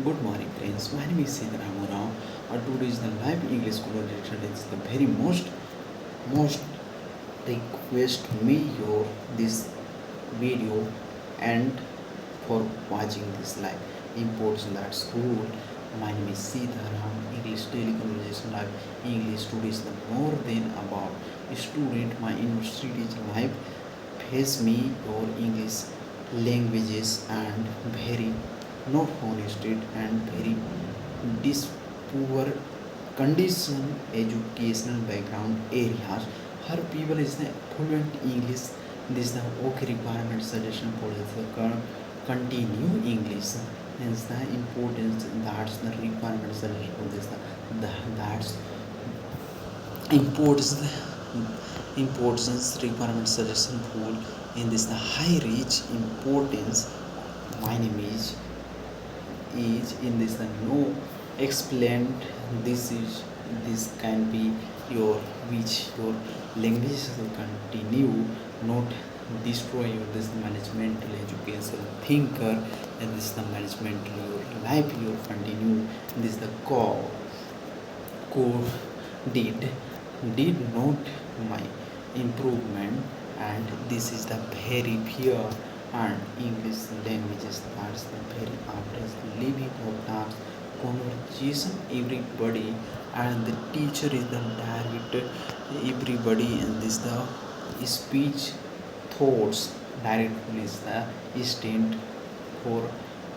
Good morning, friends. My name is Sindra Ramurao. Today is the live English conversation. It's the very most request me your this video and for watching this live imports in that school. My name is Sitaram. English daily conversation live. English today is the more than about student. My university is live. Face me your English languages and very not honested and very dis poor condition educational background areas. Her people is the fluent English. This is the okay requirement suggestion for the continue English. Hence the importance that's the requirement suggestion for this that's imports the importance requirement suggestion rule in this the high reach importance. My name is in this the no explained. This can be your which your language will continue not destroy your this managemental education thinker, and this the management your life your continue. This the core did not my improvement, and this is the very fear and English languages that's the very after the living of that conversation everybody, and the teacher is the director everybody, and this the speech thoughts directly is the instant for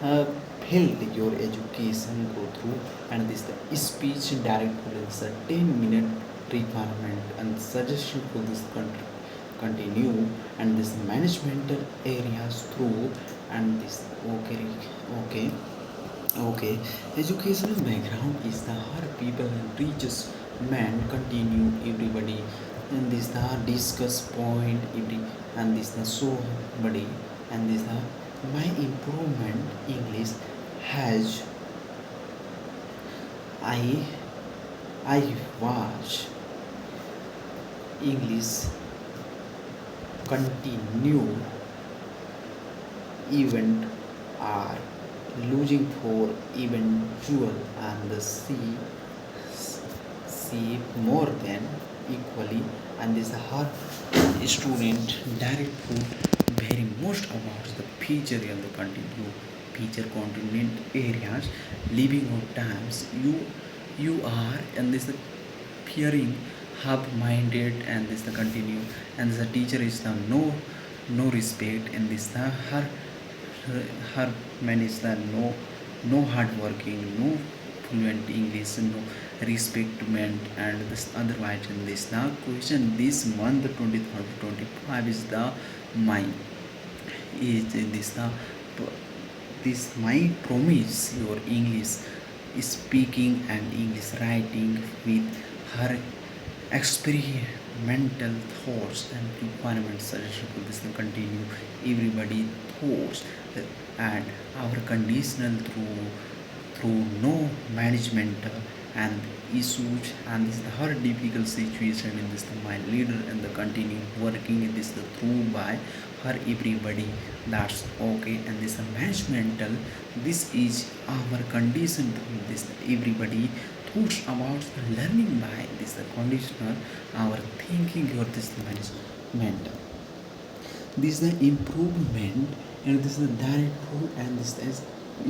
uh, build your education go through, and this the speech directly is a 10-minute requirement and suggestion for this country continue, and this managemental areas through, and this okay okay educational background is the her people and reaches man continue everybody, and this the discuss point every, and this the so body, and this the my improvement English has I I watch English continue event are losing for eventual, and the see more than equally, and this her student direct food very most about the feature and the continue feature continent areas living of times you are, and this the fearing half-minded, and this the continue, and the teacher is the no respect, and this the her man is the no hard working, no fluent English, no respectment, and this otherwise in this the question this month 2025 is the my is this the this my promise your English speaking and English writing with her experimental thoughts and requirements suggestion for this to continue everybody thoughts, and our conditional through no management and issues, and this is the her difficult situation in this my leader, and the continue working in this the through by her everybody that's okay, and this the managemental. This is our condition to this everybody thoughts about the learning by this the conditional our thinking or this management. This is the improvement, and this is the direct food, and this is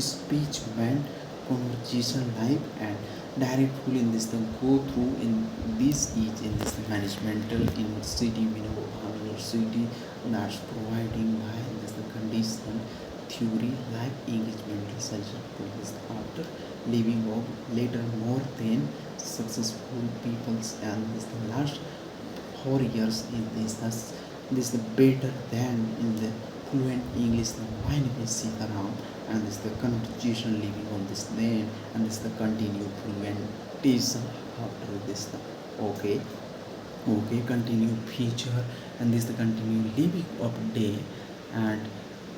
speech meant conversation life, and direct food in this the go through in this each in this managemental university university that's providing by this the condition theory like engagement research for this after living of later more than successful peoples, and this the last 4 years in this the better than in the fluent English the mind is sit around, and this the conversation living on this land, and this the continue fluentism after this the okay continue feature, and this the continue living of day, and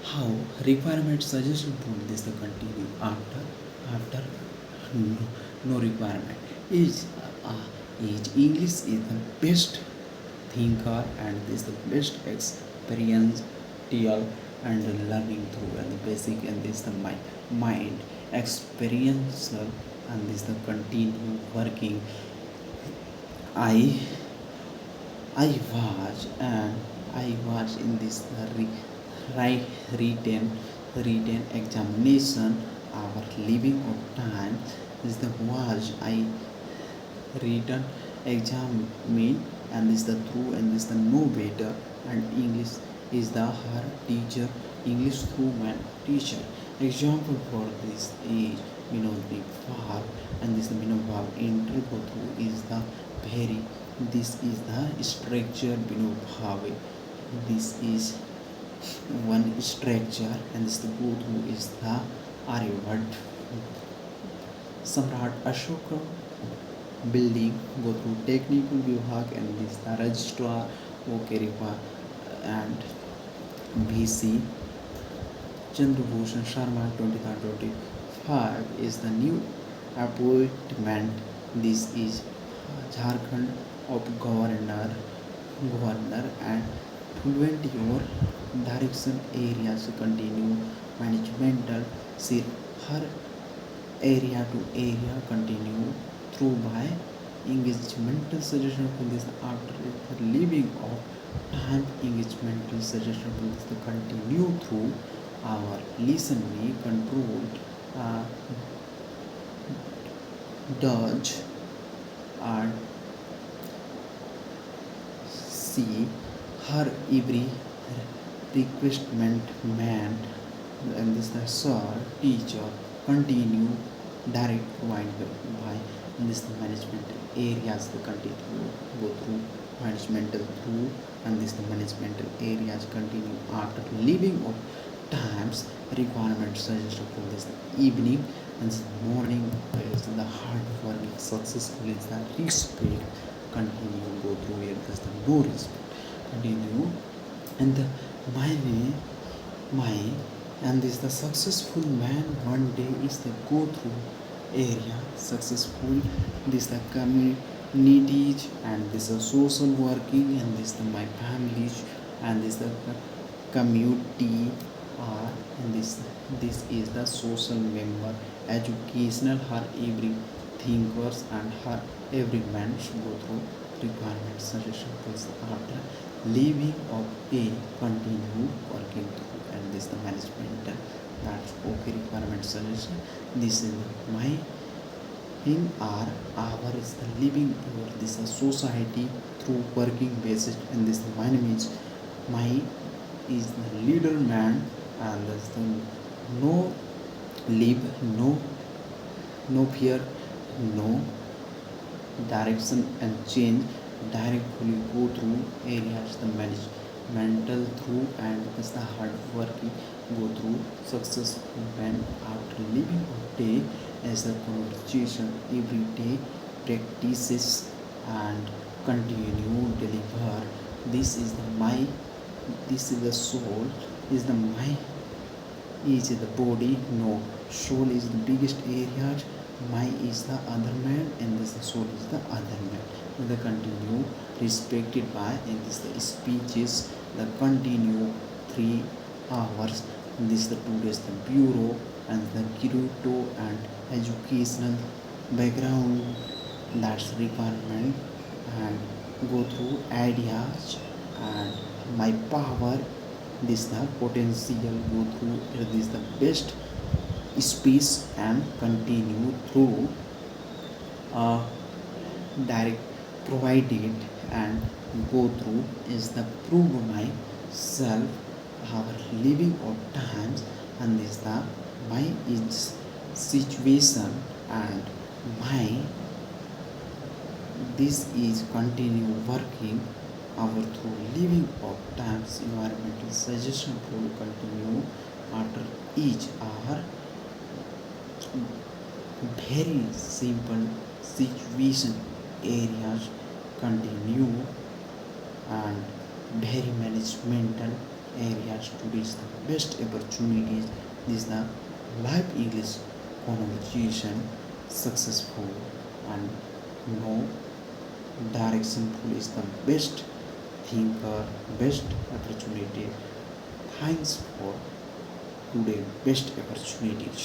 how requirement suggestion for this the continue after no, no requirement is English is the best thinker, and this the best experience deal and learning through, and the basic, and this the mind experiential, and this the continue working. I I was in this re- written examination. Our living of time is the was I written examine, and is the true, and is the no better, and English is the her teacher, English through man teacher. Example for this is the verb, and this verb interval through is the very, this is the structure verb. This is one structure, and this the go through is the Aryabhat. Samrat Ashoka building go through technical vibhag, and this the registrar Okeripa, and BC Chandrabhushan Sharma 2025 is the new appointment. This is Jharkhand of governor and fluent your direction areas continue managemental sir her area to area continue through by engagemental suggestion for this after the leaving of time engagemental suggestion for this to continue through our listening controlled uh, dodge and see her every requestment man, and this the sir teacher continue direct provided by this the management areas the continue go through managemental through, and this the management areas continue after leaving of times requirement suggested for this evening, and this morning is the hard work successful is the respect continue go through here this the no respect continue, and the my way my, and this the successful man one day is the go through area successful, this the communities, and this the social working, and this the my families, and this the community are, and this is the social member educational her every thinkers, and her every man should go through requirements suggestion plus after leaving of a continue working through, and this the management that's okay requirement solution. This is my in our is the living or this is society through working basis, and this my name is my is the leader man, and this the no leave no fear, no direction and change directly go through areas the manage mental through, and this the hard working go through successful man after living a day as a conversation every day practices and continue deliver. This is the my, this is the soul, is the my, is the body, no, soul is the biggest area, my is the other man, and this soul is the other man. The continue respected by, and this the speeches the continue 3 hours, this the 2 days the bureau, and the Kiruto and educational background that's requirement, and go through ideas, and my power, this the potential go through, this the best space, and continue through uh, direct provided, and go through is the prove myself our living of times, and this the my is situation, and my this is continue working our through living of times environmental suggestion to continue after each hour very simple situation areas continue, and very managemental areas to reach the best opportunities. This is the live English conversation successful, and no direction pool is the best thinker, best opportunity. Thanks for today best opportunities.